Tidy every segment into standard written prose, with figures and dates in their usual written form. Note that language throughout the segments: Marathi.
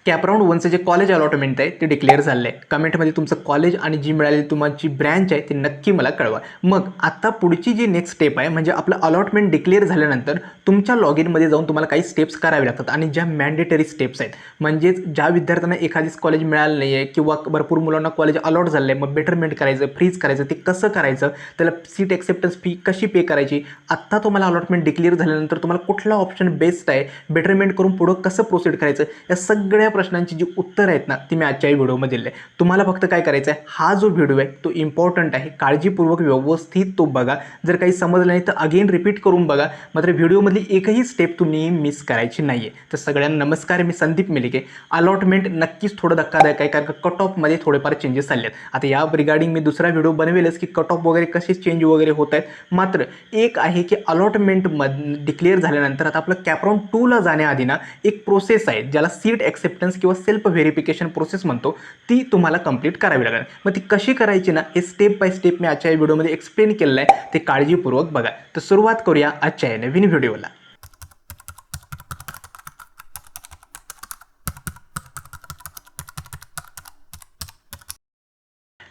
कॅपराऊंड वनचं जे कॉलेज अलॉटमेंट आहे ते डिक्लेअर झालं आहे. कमेंटमध्ये तुमचं कॉलेज आणि जी मिळालेली तुमची ब्रँच आहे ते नक्की मला कळवा. मग आता पुढची जी नेक्स्ट स्टेप आहे म्हणजे आपलं अलॉटमेंट डिक्लेअर झाल्यानंतर तुमच्या लॉग इनमध्ये जाऊन तुम्हाला काही स्टेप्स करावे लागतात आणि ज्या मॅन्डेटरी स्टेप्स आहेत म्हणजेच ज्या विद्यार्थ्यांना एखादीच कॉलेज मिळालं नाही आहे किंवा भरपूर मुलांना कॉलेज अलॉट झालं आहे, मग बेटरमेंट करायचं, फ्रीज करायचं, ते कसं करायचं, त्याला सीट ॲक्सेप्टन्स फी कशी पे करायची, आत्ता तुम्हाला अलॉटमेंट डिक्लेअर झाल्यानंतर तुम्हाला कुठला ऑप्शन बेस्ट आहे, बेटरमेंट करून पुढं कसं प्रोसीड करायचं, या सगळ्या प्रश्नांची जी उत्तर आहेत ना ती मी आजच्या व्हिडिओमध्ये दिली आहे. तुम्हाला फक्त काय करायचं आहे, हा जो व्हिडिओ आहे तो इम्पॉर्टंट आहे, काळजीपूर्वक व्यवस्थित तो बघा. जर काही समजलं नाही तर अगेन रिपीट करून बघा. मात्र व्हिडिओमधली एकही स्टेप तुम्ही मिस करायची नाही आहे. तर सगळ्यांना नमस्कार, मी संदीप मेलिके. अलॉटमेंट नक्कीच थोडं धक्कादायक आहे कारण कट ऑफमध्ये थोडेफार चेंजेस झाले आहेत. आता या रिगार्डिंग मी दुसरा व्हिडिओ बनवेलच की कट ऑफ वगैरे कसे चेंज वगैरे होत आहेत. मात्र एक आहे की अलॉटमेंट डिक्लेअर झाल्यानंतर आता आपलं कॅपराऊंड 2ला जाण्याआधी ना एक प्रोसेस आहे ज्याला सीट ॲक्सेप्टन्स किंवा सेल्फ व्हेरिफिकेशन प्रोसेस म्हणतो, ती तुम्हाला कंप्लीट करावी लागेल. मग ती कशी करायची ना हे स्टेप बाय स्टेप मी आजच्या व्हिडिओमध्ये एक्सप्लेन केलेलं आहे, ते काळजीपूर्वक बघा. तर सुरुवात करूया आजच्या या नवीन व्हिडिओला.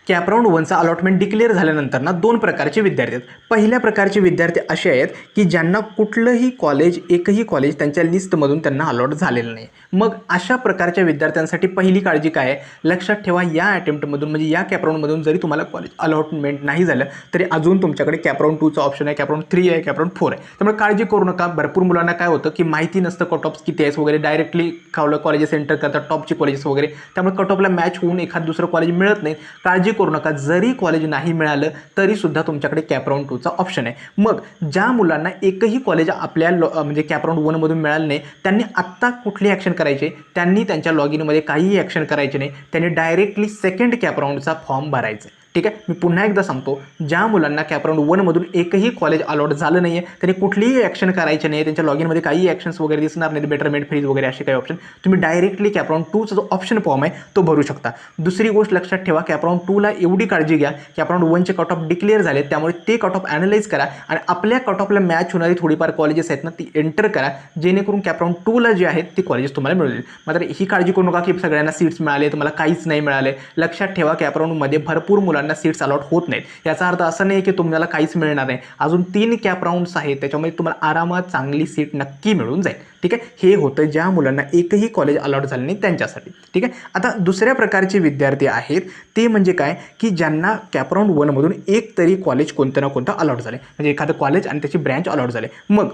कॅपराऊंड वनचा अलॉटमेंट डिक्लेअर झाल्यानंतर ना दोन प्रकारचे विद्यार्थी आहेत. पहिल्या प्रकारचे विद्यार्थी असे आहेत की ज्यांना कुठलंही कॉलेज, एकही कॉलेज त्यांच्या लिस्टमधून त्यांना अलॉट झालेलं नाही. मग अशा प्रकारच्या विद्यार्थ्यांसाठी पहिली काळजी काय आहे, लक्षात ठेवा, या अटेम्प्टमधून म्हणजे या कॅपराऊंडमधून जरी तुम्हाला कॉलेज अलॉटमेंट नाही झालं तरी अजून तुमच्याकडे कॅपराऊंड 2चा ऑप्शन आहे, कॅपराऊंड 3 आहे, कॅपराऊंड 4 आहे. त्यामुळे काळजी करू नका. भरपूर मुलांना काय होतं की माहिती नसतं कट ऑफ्स किती आहे वगैरे, डायरेक्टली कॉलेजेस एंटर करतात, टॉपची कॉलेजेस वगैरे, त्यामुळे कट ऑफला मॅच होऊन एखाद दुसरं कॉलेज मिळत नाही. काळजी करू नका. जरी कॉलेज नाही मिळालं तरी सुद्धा तुमच्याकडे कॅपराऊंड 2चा ऑप्शन आहे. मग ज्या मुलांना एकही कॉलेज आपल्या म्हणजे कॅपराऊंड 1 मधून मिळालं नाही त्यांनी आत्ता कुठली ॲक्शन करायची, त्यांनी त्यांच्या लॉग इनमध्ये काहीही ॲक्शन करायचे नाही. त्यांनी डायरेक्टली सेकंड कॅपराऊंडचा फॉर्म भरायचा. ठीक आहे, मी पुन्हा एकदा सांगतो, ज्या मुलांना कॅपराऊंड 1 मधून एकही कॉलेज अलॉट झालं नाही आहे त्यांनी कुठलीही ॲक्शन करायची नाही. त्यांच्या लॉग इनमध्ये काही ॲक्शन्स वगैरे दिसणार नाही, बेटरमेंट, फ्रीज वगैरे असे काही ऑप्शन, तुम्ही डायरेक्टली कॅपराऊंड 2चा जो ऑप्शन फॉर्म आहे तो भरू शकता. दुसरी गोष्ट लक्षात ठेवा, कॅपराऊंड 2ला एवढी काळजी घ्या, कॅपराऊंड 1चे कट ऑफ डिक्लेअर झाले त्यामुळे ते कट ऑफ ॲनालाइज करा आणि आपल्या कट ऑफला मॅच होणारी थोडीफार कॉलेजेस आहेत ना ती एंटर करा, जेणेकरून कॅपराऊंड 2ला जे आहेत ती कॉलेजेस तुम्हाला मिळतील. मात्र ही काळजी करू नका की सगळ्यांना सीट्स मिळाले, तुम्हाला काहीच नाही मिळाले. लक्षात ठेवा, कॅपराऊंडमध्ये भरपूर मुलांना सीट्स अलॉट होत नाहीत. याचा अर्थ असा नाही की तुम्हाला काहीच मिळणार नाही. अजून 3 कॅप राऊंड्स आहेत, त्याच्यामध्ये तुम्हाला आरामात चांगली सीट नक्की मिळून जाईल. ठीक आहे, हे होतं ज्या मुलांना एकही कॉलेज अलॉट झालं नाही त्यांच्यासाठी. ठीक आहे, आता दुसऱ्या प्रकारचे विद्यार्थी आहेत ते म्हणजे काय की ज्यांना कॅपराऊंड 1 मधून एक तरी कॉलेज कोणतं ना कोणतं अलॉट झाले, म्हणजे एखादं कॉलेज आणि त्याची ब्रँच अलॉट झाले. मग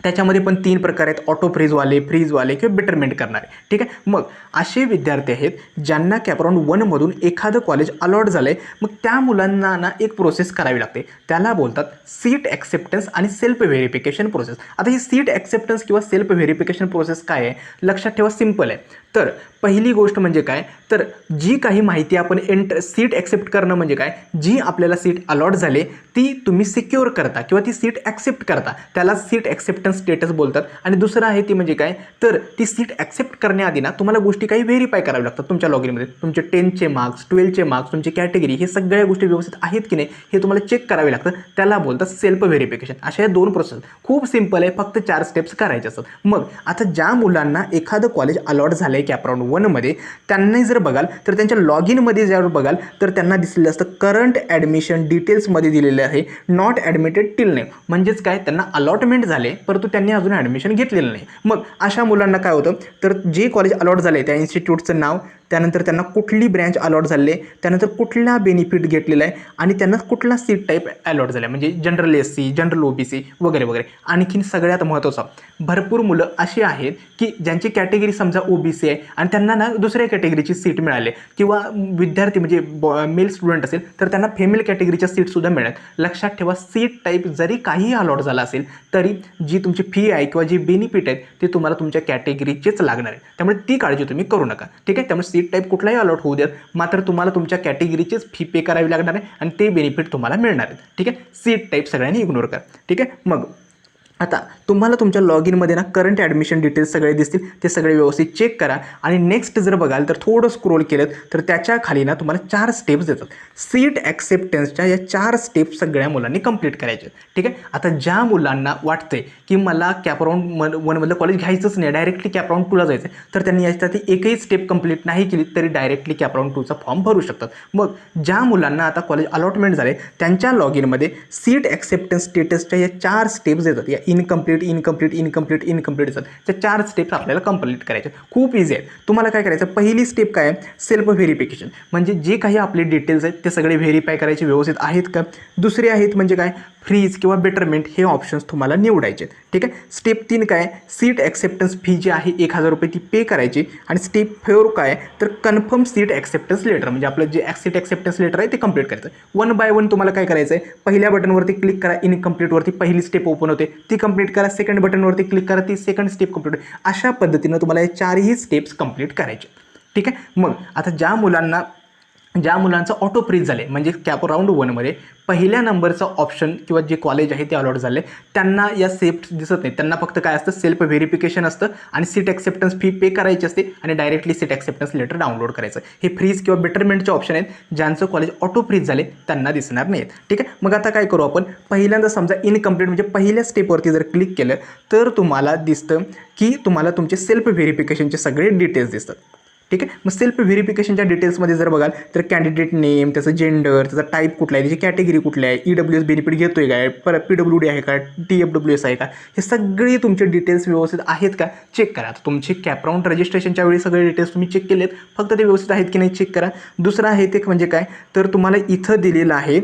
त्याच्यामध्ये पण 3 प्रकार आहेत, ऑटो फ्रीजवाले किंवा बेटरमेंट करणारे. ठीक आहे, मग असे विद्यार्थी आहेत ज्यांना कॅपराऊंड 1 मधून एखादं कॉलेज अलॉट झालं आहे. मग त्या मुलांना ना एक प्रोसेस करावी लागते, त्याला बोलतात सीट ॲक्सेप्टन्स आणि सेल्फ व्हेरिफिकेशन प्रोसेस. आता ही सीट ॲक्सेप्टन्स किंवा सेल्फ व्हेरिफिकेशन प्रोसेस काय आहे, लक्षात ठेवा, सिम्पल आहे. तर पहिली गोष्ट म्हणजे काय, तर जी काही माहिती आपण सीट ॲक्सेप्ट करणं म्हणजे काय, जी आपल्याला सीट अलॉट झाली ती तुम्ही सिक्युअर करता किंवा ती सीट ॲक्सेप्ट करता, त्याला सीट ॲक्सेप्टन्स स्टेटस बोलतात. आणि दुसरं आहे ती म्हणजे काय, तर ती सीट ॲक्सेप्ट करण्याआधी ना तुम्हाला गोष्टी काही व्हेरीफाय कराव्या लागतात तुमच्या लॉग इनमध्ये. तुमचे 10चे मार्क्स, 12चे मार्क्स, तुमची कॅटेगरी, हे सगळ्या गोष्टी व्यवस्थित आहेत की नाही हे तुम्हाला चेक करावे लागतं, त्याला बोलतात सेल्फ व्हेरिफिकेशन. अशा 2 प्रोसेस खूप सिम्पल आहे, फक्त 4 स्टेप्स करायचे असतात. मग आता ज्या मुलांना एखादं कॉलेज अलॉट झालं आहे कॅपराऊंड 1 मध्ये, त्यांनी जर बघाल तर त्यांच्या लॉग इनमध्ये जर बघाल तर त्यांना दिसलेलं असतं करंट ॲडमिशन डिटेल्समध्ये दिलेलं आहे नॉट ॲडमिटेड टिल नेम, म्हणजेच काय, त्यांना अलॉटमेंट झाले परंतु त्यांनी अजून ॲडमिशन घेतलेलं नाही. मग अशा मुलांना काय होतं, तर जे कॉलेज अलॉट झाले त्या इन्स्टिट्यूटचं नाव, त्यानंतर त्यांना कुठली ब्रँच अलॉट झाली आहे, त्यानंतर कुठला बेनिफिट घेतलेला आहे आणि त्यांना कुठला सीट टाईप अलॉट झाला आहे, म्हणजे जनरल SC, जनरल OBC वगैरे वगैरे. आणखीन सगळ्यात महत्त्वाचं, भरपूर मुलं अशी आहेत की ज्यांची कॅटेगरी समजा OBC आहे आणि त्यांना ना दुसऱ्या कॅटेगरीची सीट मिळाली, किंवा विद्यार्थी म्हणजे मेल स्टुडंट असेल तर त्यांना फेमेल कॅटेगरीच्या सीटसुद्धा मिळतात. लक्षात ठेवा, सीट टाईप जरी काही अलॉट झाला असेल तरी जी तुमची फी आहे किंवा जी बेनिफिट आहेत ते तुम्हाला तुमच्या कॅटेगरीचेच लागणार आहे, त्यामुळे ती काळजी तुम्ही करू नका. ठीक आहे, त्यामुळे सीट टाईप कुठलाही अलॉट होऊ द्या, मात्र तुम्हाला तुमच्या कॅटेगरीचेच फी पे करावी लागणार आहे आणि ते बेनिफिट तुम्हाला मिळणार आहेत. ठीक आहे, सीट टाईप सगळ्यांनी इग्नोर करा. ठीक आहे, मग आता तुम्हाला तुमच्या लॉग इनमध्ये ना करंट ॲडमिशन डिटेल्स सगळे दिसतील, ते सगळे व्यवस्थित चेक करा. आणि नेक्स्ट जर बघाल तर थोडं स्क्रोल केलं तर त्याच्या खाली ना तुम्हाला 4 स्टेप्स देतात. सीट ॲक्सेप्टन्सच्या या 4 स्टेप्स सगळ्या मुलांनी कंप्लीट करायचे. ठीक आहे. आता ज्या मुलांना वाटतंय की मला कॅपराऊंड 1मधलं कॉलेज घ्यायचंच नाही, डायरेक्टली कॅपराऊंड 2ला जायचं आहे, तर त्यांनी याच्यासाठी एकही स्टेप कंप्लीट नाही केली तरी डायरेक्टली कॅपराऊंड 2चा फॉर्म भरू शकतात. मग ज्या मुलांना आता कॉलेज अलॉटमेंट झाले त्यांच्या लॉग इनमध्ये सीट ॲक्सेप्टन्स स्टेटसच्या या 4 स्टेप्स येतात. या इनकम्प्लीट असतात. त्या 4 स्टेप्स आपल्याला कंप्लीट करायचे. खूप इझी आहेत. तुम्हाला काय करायचं, पहिली स्टेप काय आहे, सेल्फ व्हेरिफिकेशन. म्हणजे जे काही आपले डिटेल्स आहेत ते सगळे व्हेरीफाय करायचे व्यवस्थित आहेत का. दुसरे आहेत म्हणजे काय, फ्रीज किंवा बेटरमेंट हे ऑप्शन्स तुम्हाला निवडायचे. ठीक आहे. स्टेप 3 काय, सीट ॲक्सेप्टन्स फी जी आहे 1000 रुपये ती पे करायची. आणि स्टेप 4 काय, तर कन्फर्म सीट ॲक्सेप्टन्स लेटर, म्हणजे आपलं जे सीट ॲक्सेप्टन्स लेटर आहे ते कंप्लीट करायचं. 1 बाय 1 तुम्हाला काय करायचं आहे, पहिल्या बटनवरती क्लिक करा, इनकम्प्लीटवरती पहिली स्टेप ओपन होते ती कंप्लीट करा. सेकंड बटनवरती क्लिक करा, ती सेकंड स्टेप कंप्लीट होते. अशा पद्धतीनं तुम्हाला हे 4ही स्टेप्स कंप्लीट करायचे. ठीक आहे. मग आता ज्या मुलांचं ऑटो फ्रीज झाले, म्हणजे कॅपराऊंड 1मध्ये पहिल्या नंबरचं ऑप्शन किंवा जे कॉलेज आहे ते अलॉट झाले, त्यांना या स्टेप्स दिसत नाही. त्यांना फक्त काय असतं, सेल्फ व्हेरिफिकेशन असतं आणि सीट ॲक्सेप्टन्स फी पे करायची असते आणि directly seat acceptance letter download करायचं. हे फ्रीज किंवा बेटरमेंटचे ऑप्शन आहेत. ज्यांचं कॉलेज ऑटो फ्रीज झाले त्यांना दिसणार नाहीत. ठीक आहे. मग आता काय करू आपण, पहिल्यांदा समजा इनकम्प्लीट म्हणजे पहिल्या स्टेपवरती जर क्लिक केलं तर तुम्हाला दिसतं की तुम्हाला तुमचे सेल्फ व्हेरिफिकेशनचे सगळे डिटेल्स दिसतात. ठीक आहे. मग सेल्फ व्हेरिफिकेशनच्या डिटेल्समध्ये जर बघाल तर कॅन्डिडेट नेम, त्याचं जेंडर, त्याचा टाईप कुठला आहे, त्याची कॅटेगरी कुठली आहे, EWS बेनिफिट घेतोय काय, परत PWD आहे का, TFWS आहे का, हे सगळे तुमचे डिटेल्स व्यवस्थित आहेत का चेक करा. आता तुमचे कॅपराऊंड रजिस्ट्रेशनच्या वेळी सगळे डिटेल्स तुम्ही चेक केलेत, फक्त ते व्यवस्थित आहेत की नाही चेक करा. दुसरं आहे ते म्हणजे काय, तर तुम्हाला इथं दिलेलं आहे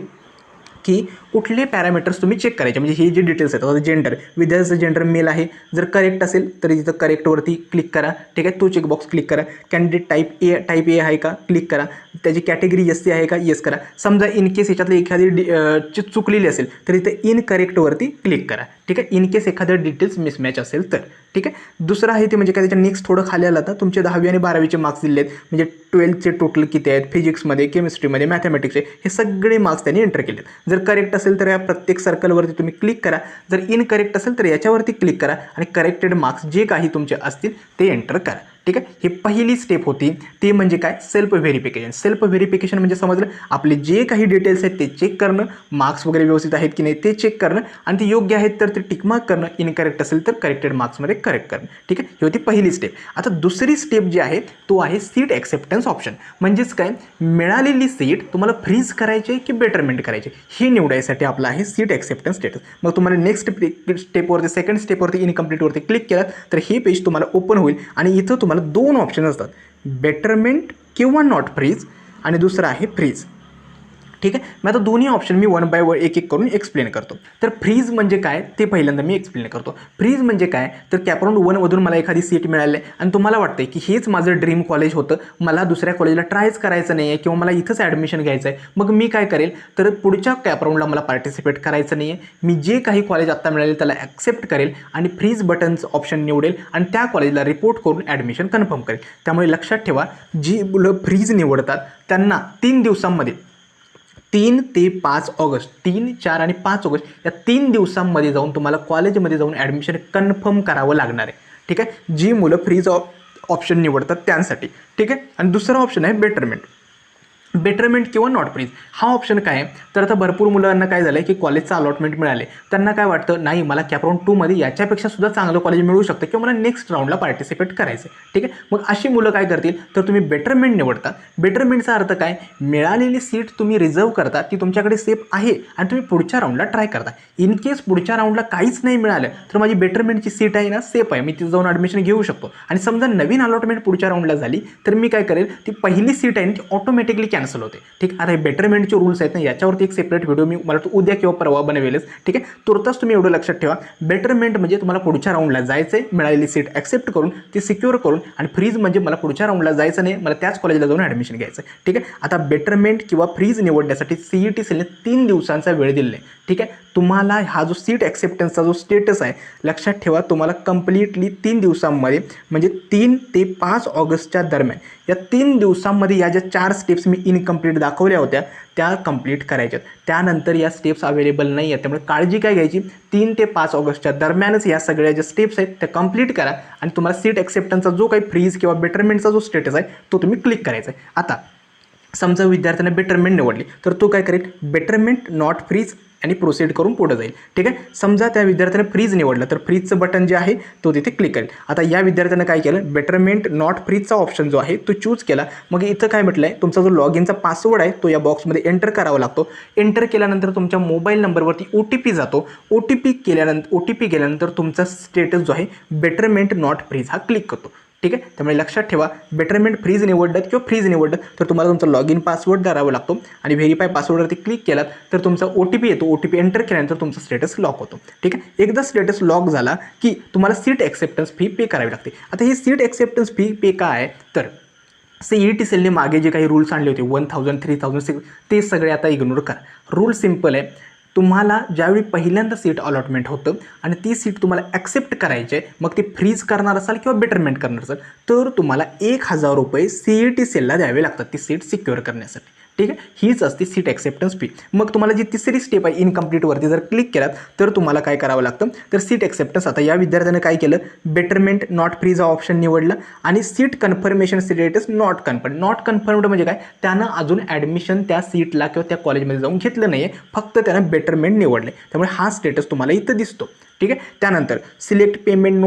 की कुठले पॅरामीटर्स तुम्ही चेक करायचे. म्हणजे हे जे डिटेल्स आहेत, आता जेंडर, विद्यार्थ्याचं जेंडर मेल आहे, जर करेक्ट असेल तर इथं करेक्टवरती क्लिक करा. ठीक आहे. तो चेकबॉक्स क्लिक करा. कॅन्डिडेट टाईप ए आहे का क्लिक करा. त्याची कॅटेगरी SC आहे का येस करा. समजा इन केस याच्यातली एखादी चुकलेली असेल तर इथं इनकरेक्टवरती क्लिक करा. ठीक आहे. इन केस एखादं डिटेल्स मिसमॅच असेल तर. ठीक आहे. दुसरं आहे ते म्हणजे काय, त्याच्या नेक्स्ट थोडं खाली आलं, तर तुमचे 10वी आणि 12वीचे मार्क्स दिले आहेत, म्हणजे 12चे टोटल किती आहेत, फिजिक्समध्ये, केमिस्ट्रीमध्ये, मॅथमॅटिक्सचे, हे सगळे मार्क्स त्यांनी एंटर केलेत. जर करेक्ट असेल तर या प्रत्येक सर्कलवरती तुम्ही क्लिक करा. जर इनकरेक्ट असेल तर याच्यावरती क्लिक करा आणि करेक्टेड मार्क्स जे काही तुमचे असतील ते एंटर करा. ठीक आहे. ही पहिली स्टेप होती, ती म्हणजे काय, सेल्फ व्हेरिफिकेशन. सेल्फ व्हेरिफिकेशन म्हणजे समजलं, आपले जे काही डिटेल्स आहेत ते चेक करणं, मार्क्स वगैरे व्यवस्थित आहेत की नाही ते चेक करणं, आणि ते योग्य आहेत तर ते टिकमार्क करणं, इनकरेक्ट असेल तर करेक्टेड मार्क्समध्ये करेक्ट करणं. ठीक आहे. ही होती पहिली स्टेप. आता दुसरी स्टेप जी आहे तो आहे सीट ॲक्सेप्टन्स ऑप्शन. म्हणजेच काय, मिळालेली सीट तुम्हाला फ्रीज करायची की बेटरमेंट करायचे हे निवडायसाठी आपलं आहे सीट ॲक्सेप्टन्स स्टेटस. मग तुम्हाला नेक्स्ट स्टेपवरती, सेकंड स्टेपवरती इनकम्प्लीटवरती क्लिक केलं तर हे पेज तुम्हाला ओपन होईल आणि इथं तुम्हाला 2 ऑप्शन असतात, बेटरमेंट किंवा नॉट फ्रीज, आणि दुसरं आहे फ्रीज. ठीक आहे. मग आता दोन्ही ऑप्शन मी 1 बाय 1 एक करून एक्सप्लेन करतो. तर फ्रीज म्हणजे काय ते पहिल्यांदा मी एक्सप्लेन करतो. फ्रीज म्हणजे काय, तर कॅपराऊंड 1मधून मला एखादी सीट मिळाली आहे आणि तुम्हाला वाटतंय की हेच माझं ड्रीम कॉलेज होतं, मला दुसऱ्या कॉलेजला ट्रायच करायचं नाही आहे किंवा मला इथंच ॲडमिशन घ्यायचं आहे, मग मी काय करेल, तर पुढच्या कॅपराऊंडला मला पार्टिसिपेट करायचं नाही आहे, मी जे काही कॉलेज आत्ता मिळाले त्याला ॲक्सेप्ट करेल आणि फ्रीज बटन्स ऑप्शन निवडेल आणि त्या कॉलेजला रिपोर्ट करून ॲडमिशन कन्फर्म करेल. त्यामुळे लक्षात ठेवा, जी मुलं फ्रीज निवडतात त्यांना 3 दिवसांमध्ये, 3 ते 5 ऑगस्ट, 3, 4 आणि 5 ऑगस्ट या 3 दिवसांमध्ये जाऊन तुम्हाला कॉलेजमध्ये जाऊन ॲडमिशन कन्फर्म करावं लागणार आहे. ठीक आहे. जी मुलं फ्रीज ऑप्शन निवडतात त्यांसाठी. ठीक आहे. आणि दुसरा ऑप्शन आहे बेटरमेंट किंवा नॉट फ्रीज. हा ऑप्शन काय आहे, तर आता भरपूर मुलांना काय झालं आहे की कॉलेजचं अलॉटमेंट मिळाले, त्यांना काय वाटतं, नाही मला कॅपराऊंड 2मध्ये याच्यापेक्षा सुद्धा चांगलं कॉलेज मिळू शकतं किंवा मला नेक्स्ट राऊंडला पार्टिसिपेट करायचं आहे. ठीक आहे. मग अशी मुलं काय करतील, तर तुम्ही बेटरमेंट निवडता. बेटरमेंटचा अर्थ काय, मिळालेली सीट तुम्ही रिझर्व करता, ती तुमच्याकडे सेफ आहे आणि तुम्ही पुढच्या राऊंडला ट्राय करता. इन केस पुढच्या राऊंडला काहीच नाही मिळालं तर माझी बेटरमेंटची सीट आहे ना, सेफ आहे, मी तिथं जाऊन ॲडमिशन घेऊ शकतो. आणि समजा नवीन अलॉटमेंट पुढच्या राऊंडला झाली तर मी काय करेल, ती पहिली सीट आहे ती ऑटोमॅटिकली कॅन्सल होते. ठीक. आता हे बेटरमेंटचे रूल्स आहेत ना, याच्यावरती एक सेपरेट व्हिडिओ मी मला उद्या किंवा परवा बनवेलच. ठीक आहे. तुर्तास तुम्ही एवढं लक्षात ठेवा, बेटरमेंट म्हणजे तुम्हाला पुढच्या राऊंडला जायचं आहे, मिळालेली सीट ॲक्सेप्ट करून ती सिक्युअर करून, आणि फ्रीज म्हणजे मला पुढच्या राऊंडला जायचं नाही, मला त्याच कॉलेजला जाऊन ॲडमिशन घ्यायचं आहे. ठीक आहे. आता बेटरमेंट किंवा फ्रीज निवडण्यासाठी CET सेलने 3 दिवसांचा वेळ दिलेला आहे. ठीक आहे. तुम्हाला हा जो सीट ॲक्सेप्टन्सचा जो स्टेटस आहे लक्षात ठेवा, तुम्हाला कंप्लिटली 3 दिवसांमध्ये म्हणजे 3 ते 5 ऑगस्टच्या दरम्यान या 3 दिवसांमध्ये या ज्या 4 स्टेप्स मी इनकम्प्लीट दाखवल्या होत्या त्या कंप्लीट करायच्यात. त्यानंतर या स्टेप्स अवेलेबल नाही आहेत. त्यामुळे काळजी काय घ्यायची, 3 ते 5 ऑगस्टच्या दरम्यानच या सगळ्या ज्या स्टेप्स आहेत त्या कंप्लीट करा आणि तुम्हाला सीट ॲक्सेप्टन्सचा जो काही फ्रीज किंवा बेटरमेंटचा जो स्टेटस आहे तो तुम्ही क्लिक करायचा आहे. आता समजा विद्यार्थ्यांना बेटरमेंट निवडली तर तो काय करेल, बेटरमेंट नॉट फ्रीज आणि प्रोसीड करून पुढे जाईल. ठीक आहे. समजा त्या विद्यार्थ्याने फ्रीज निवडलं तर फ्रीजचं बटन जे आहे तो तिथे क्लिक करेल. आता या विद्यार्थ्यानं काय केलं, बेटरमेंट नॉट फ्रीजचा ऑप्शन जो आहे तो चूज केला. मग इथं काय म्हटलं आहे, तुमचा जो लॉग इनचा पासवर्ड आहे तो या बॉक्समध्ये एंटर करावा लागतो. एंटर केल्यानंतर तुमच्या मोबाईल नंबरवरती OTP जातो. OTP गेल्यानंतर तुमचा स्टेटस जो आहे बेटरमेंट नॉट फ्रीज हा क्लिक करतो. ठीक आहे. त्यामुळे लक्षात ठेवा, बेटरमेंट फ्रीज निवडलं किंवा फ्रीज निवडलं तर तुम्हाला तुमचा लॉग इन पासवर्ड द्यावा लागतो आणि व्हेरीफाय पासवर्डवरती क्लिक केलात तर तुमचा OTP येतो. OTP एंटर केल्यानंतर तुमचा स्टेटस लॉक होतो. ठीक आहे. एकदा स्टेटस लॉक झाला की तुम्हाला सीट ॲक्सेप्टन्स फी पे करावी लागते. आता ही सीट ॲक्सेप्टन्स फी पे काय आहे तर CET सेलने मागे जे काही रूल्स आणले होते 1000, 3000 ते सगळे आता इग्नोर करा. रूल सिम्पल आहे. तुम्हाला ज्यावेळी पहिल्यांदा सीट अलॉटमेंट होतं आणि ती सीट तुम्हाला ॲक्सेप्ट करायची आहे, मग ती फ्रीज करणार असाल किंवा बेटरमेंट करणार असाल तर तुम्हाला 1000 रुपये CET सेलला द्यावे लागतात ती सीट सिक्युअर करण्यासाठी. ठीक आहे. हीच असते सीट ॲक्सेप्टन्स फी. मग तुम्हाला जी तिसरी स्टेप आहे इनकम्प्लीटवरती जर क्लिक केलात तर तुम्हाला काय करावं लागतं तर सीट ॲक्सेप्टन्स. आता या विद्यार्थ्यानं काय केलं, बेटरमेंट नॉट फ्रीज हा ऑप्शन निवडला आणि seat confirmation status not confirmed म्हणजे काय, त्यानं अजून ॲडमिशन त्या सीटला किंवा त्या कॉलेजमध्ये जाऊन घेतलं नाही आहे, फक्त त्यानं बेटरमेंट निवडले. त्यामुळे हा स्टेटस तुम्हाला इथं दिसतो. ठीक आहे. त्यानंतर सिलेक्ट पेमेंट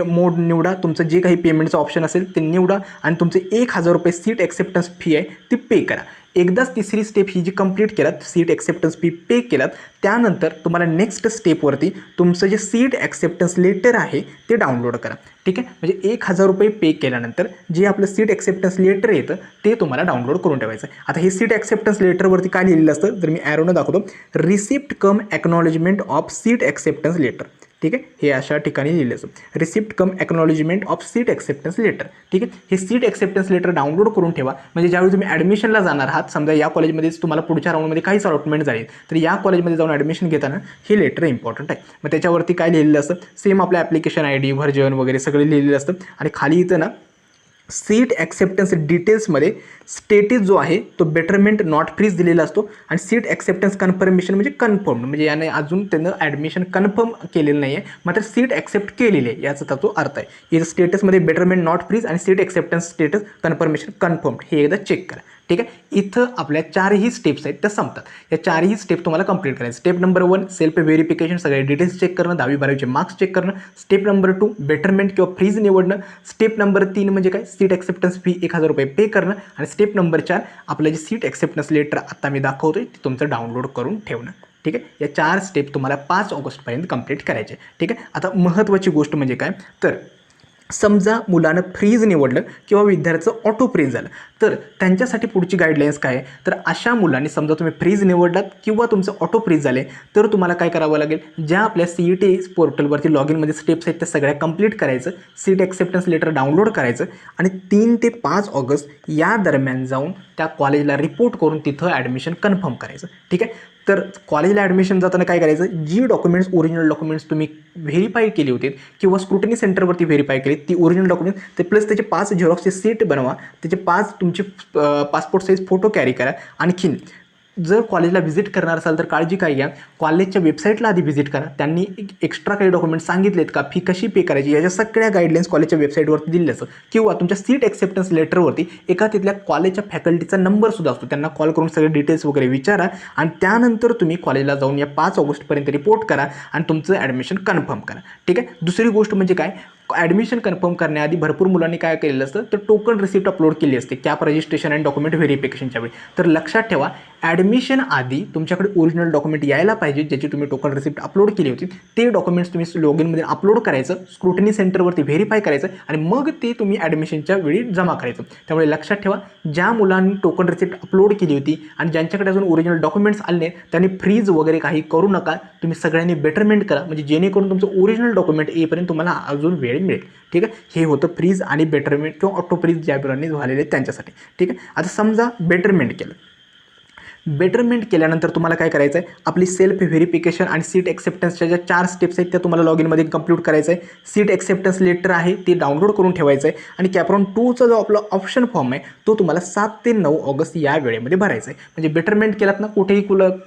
मोड निवडा. तुमचं जे काही पेमेंटचं ऑप्शन असेल ते निवडा आणि तुमचे 1000 रुपये सीट ॲक्सेप्टन्स फी आहे ती पे करा. एकदाच तिसरी स्टेप ही जी कंप्लीट केलात, सीट ॲक्सेप्टन्स फी पे केलात, त्यानंतर तुम्हाला नेक्स्ट स्टेपवरती तुमचं जे सीट ॲक्सेप्टन्स लेटर आहे ते डाउनलोड करा. ठीक आहे. म्हणजे 1000 रुपये पे केल्यानंतर जे आपलं सीट ॲक्सेप्टन्स लेटर येतं ते तुम्हाला डाउनलोड करून ठेवायचं आहे. आता हे सीट ॲक्सेप्टन्स लेटरवरती काय लिहिलेलं असतं तर मी ॲरोनं दाखवतो, receipt cum acknowledgement of seat acceptance letter. ठीक आहे. हे अशा ठिकाणी लिहिलं असतं, receipt cum acknowledgement of seat acceptance letter. ठीक आहे. हे सीट ॲक्सेप्टन्स लेटर डाउनलोड करून ठेवा. म्हणजे ज्यावेळी तुम्ही ॲडमिशनला जाणार आहात, समजा या कॉलेजमध्येच तुम्हाला पुढच्या राऊंडमध्ये काहीच अलॉटमेंट झाली तर या कॉलेजमध्ये जाऊन ॲडमिशन घेताना हे लेटर इम्पॉर्टंट आहे. मग त्याच्यावरती काय लिहिलेलं असतं, सेम आपलं ॲप्लिकेशन ID व्हर्जन वगैरे सगळे लिहिलेलं असतं आणि खाली इथं ना सीट ॲक्सेप्टन्स डिटेल्समध्ये स्टेटस जो आहे तो बेटरमेंट नॉट फ्रीज दिलेला असतो आणि सीट ॲक्सेप्टन्स कन्फर्मेशन म्हणजे कन्फर्म, म्हणजे याने अजून त्यांना ॲडमिशन कन्फर्म केलेलं नाही आहे, मात्र सीट ॲक्सेप्ट केलेली आहे याचा तो अर्थ आहे. इथं स्टेटसमध्ये बेटरमेंट नॉट फ्रीज आणि seat acceptance status confirmation confirmed हे एकदा चेक करा. ठीक आहे. इथं आपल्या 4ही स्टेप्स आहेत त्या संपतात. या 4ही स्टेप तुम्हाला कंप्लीट करायचं. स्टेप नंबर 1 सेल्फ व्हेरिफिकेशन, सगळे डिटेल्स चेक करणं, 10वी 12वीचे मार्क्स चेक करणं. स्टेप नंबर 2 बेटरमेंट किंवा फ्रीज निवडणं. स्टेप नंबर 3 म्हणजे काय, सीट ॲक्सेप्टन्स फी 1000 रुपये पे करणं आणि स्टेप नंबर 4 आपलं जे सीट ॲक्सेप्टन्स लेटर आता मी दाखवतोय ते तुमचं डाउनलोड करून ठेवणं. ठीक आहे. या 4 स्टेप तुम्हाला 5 ऑगस्टपर्यंत कंप्लीट करायचे. ठीक आहे. आता महत्त्वाची गोष्ट म्हणजे काय तर समजा मुलानं फ्रीज निवडलं किंवा विद्यार्थ्याचं ऑटो फ्रीज झालं तर त्यांच्यासाठी पुढची गाईडलाईन्स काय आहे तर अशा मुलांनी समजा तुम्ही फ्रीज निवडलात किंवा तुमचं ऑटो फ्रीज झाले तर तुम्हाला काय करावं लागेल, ज्या आपल्या CET पोर्टलवरती लॉग इनमध्ये स्टेप्स आहेत त्या सगळ्या कंप्लीट करायचं, सीट ॲक्सेप्टन्स लेटर डाउनलोड करायचं आणि 3 ते 5 ऑगस्ट या दरम्यान जाऊन त्या कॉलेजला रिपोर्ट करून तिथं ॲडमिशन कन्फर्म करायचं. ठीक आहे. तर कॉलेजला ॲडमिशन जाताना काय करायचं, जी डॉक्युमेंट्स ओरिजिनल डॉक्युमेंट्स तुम्ही व्हेरीफाय केली होती किंवा स्क्रुटनी सेंटरवरती व्हेरीफाय केली ती ओरिजिनल डॉक्युमेंट्स ते प्लस त्याचे 5 झेरॉक्सचे सेट बनवा, त्याचे 5 तुमचे पासपोर्ट साईज फोटो कॅरी करा. आणखीन जर कॉलेजला व्हिजिट करणार असाल तर काळजी काय घ्या, कॉलेजच्या वेबसाईटला आधी व्हिजिट करा. त्यांनी एक्स्ट्रा काही डॉक्युमेंट्स सांगितलेत का, फी कशी पे करायची, याच्या सगळ्या गाईडलाईन्स कॉलेजच्या वेबसाईटवरती दिलेलं असतं किंवा तुमच्या सीट ॲक्सेप्टन्स लेटरवरती एका तिथल्या कॉलेजच्या फॅकल्टीचा नंबरसुद्धा असतो, त्यांना कॉल करून सगळे डिटेल्स वगैरे विचारा आणि त्यानंतर तुम्ही कॉलेजला जाऊन या 5 ऑगस्टपर्यंत रिपोर्ट करा आणि तुमचं ॲडमिशन कन्फर्म करा. ठीक आहे. दुसरी गोष्ट म्हणजे काय, ॲडमिशन कन्फर्म करण्याआधी भरपूर मुलांनी काय केलेलं असतं तर टोकन रिसिप्ट अपलोड केली असते कॅप रजिस्ट्रेशन आणि डॉक्युमेंट व्हेरिफिकेशनच्या वेळी. तर लक्षात ठेवा, ॲडमिशन आधी तुमच्याकडे ओरिजिनल डॉक्युमेंट यायला पाहिजे ज्याची तुम्ही टोकन रिसिप्ट अपलोड केली होती. ते डॉक्युमेंट्स तुम्ही लॉग इनमध्ये अपलोड करायचं, स्क्रुटनी सेंटरवरती व्हेरीफाय करायचं आणि मग ते तुम्ही ॲडमिशनच्या वेळी जमा करायचं. त्यामुळे लक्षात ठेवा, ज्या मुलांनी टोकन रिसिप्ट अपलोड केली होती आणि ज्यांच्याकडे अजून ओरिजिनल डॉक्युमेंट्स आले नाही त्यांनी फ्रीज वगैरे काही करू नका. तुम्ही सगळ्यांनी बेटरमेंट करा म्हणजे जेणेकरून तुमचं ओरिजिनल डॉक्युमेंट येईपर्यंत तुम्हाला अजून वेळ मिळेल. ठीक आहे. हे होतं फ्रीज आणि बेटरमेंट किंवा ऑटो फ्रीज ज्या मुलांनी झालेले त्यांच्यासाठी. ठीक आहे. आता समजा बेटरमेंट केलं, बेटरमेंट केल्यानंतर तुम्हाला काय करायचं आहे, आपली सेल्फ व्हेरिफिकेशन आणि सीट ॲक्सेप्टन्सच्या ज्या 4 स्टेप्स आहेत त्या तुम्हाला लॉग इनमध्ये कंप्लीट करायचं आहे. सीट ॲक्सेप्टन्स लेटर आहे ते डाउनलोड करून ठेवायचं आहे आणि कॅप्रॉन 2चा जो आपला ऑप्शन फॉर्म आहे तो तुम्हाला 7 ते 9 ऑगस्ट या वेळेमध्ये भरायचा आहे. म्हणजे बेटरमेंट केलात ना, कुठेही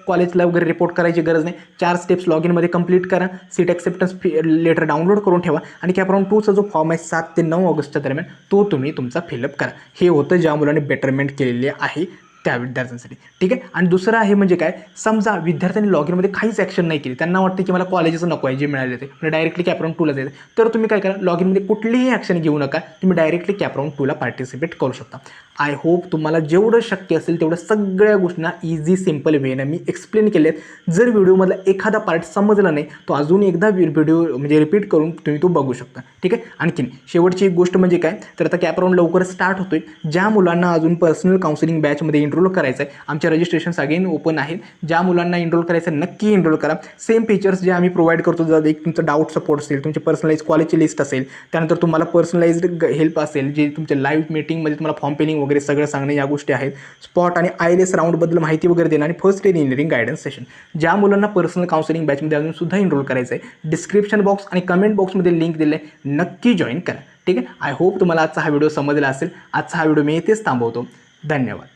कॉलेजला वगैरे रिपोर्ट करायची गरज नाही. 4 स्टेप्स लॉग इनमध्ये कंप्लीट करा, सीट ॲक्सेप्टन्स लेटर डाउनलोड करून ठेवा आणि कॅप्रॉन 2चा जो फॉर्म आहे 7 ते 9 ऑगस्टच्या दरम्यान तो तुम्ही तुमचा फिलअप करा. हे होतं ज्या मुलांनी बेटरमेंट केलेली आहे त्या विद्यार्थ्यांसाठी. ठीक आहे. आणि दुसरं आहे म्हणजे काय, समजा विद्यार्थ्यांनी लॉग इनमध्ये काहीच ॲक्शन नाही केली, त्यांना वाटतं की मला कॉलेजचं नको आहे जे मिळाले ते, म्हणजे डायरेक्टली कॅप्रॉन 2ला जायचं, तर तुम्ही काय करा, लॉग इनमध्ये कुठलीही ॲक्शन घेऊ नका, तुम्ही डायरेक्टली कॅप्रॉन 2ला पार्टिसिपेट करू शकता. आय होप तुम्हाला जेवढं शक्य असेल तेवढं सगळ्या गोष्टींना इझी सिम्पल वेनं मी एक्सप्लेन केले आहेत. जर व्हिडिओमधला एखादा पार्ट समजला नाही तो अजून एकदा व्हिडिओ म्हणजे रिपीट करून तुम्ही तो बघू शकता. ठीक आहे. आणखीन शेवटची एक गोष्ट म्हणजे काय, तर आता कॅप्रॉन लवकर स्टार्ट होतोय. ज्या मुलांना अजून पर्सनल काउन्सिलिंग बॅचमध्ये एनरोल करायचं आहे, आमच्या रजिस्ट्रेशन्स अगेन ओपन आहेत. ज्या मुलांना एनरोल करायचं आहे नक्की एनरोल करा. सेम फीचर्स जे आम्ही प्रोव्हाइड करतो, जर एक तुमचं डाऊट सपोर्ट असेल, तुमची पर्सनलाइज कॉलेजची लिस्ट असेल, त्यानंतर तुम्हाला पर्सनलाइज्ड हेल्प असेल, जे तुमच्या लाईव्ह मीटिंगमध्ये तुम्हाला फॉर्म फिलिंग वगैरे सगळं सांगणे, या गोष्टी आहेत. स्पॉट आणि ILS राऊंडबद्दल माहिती वगैरे देणं आणि first year engineering guidance session. ज्या मुलांना पर्सनल काउन्सिलिंग बॅचमध्ये अजून सुद्धा एनरोल करायचं आहे, डिस्क्रिप्शन बॉक्स आणि कमेंट बॉक्समध्ये लिंक दिलं आहे, नक्की जॉईन करा. ठीक आहे. आय होप तुम्हाला आजचा हा व्हिडिओ समजला असेल. आजचा हा व्हिडिओ मी इथेच थांबवतो. धन्यवाद.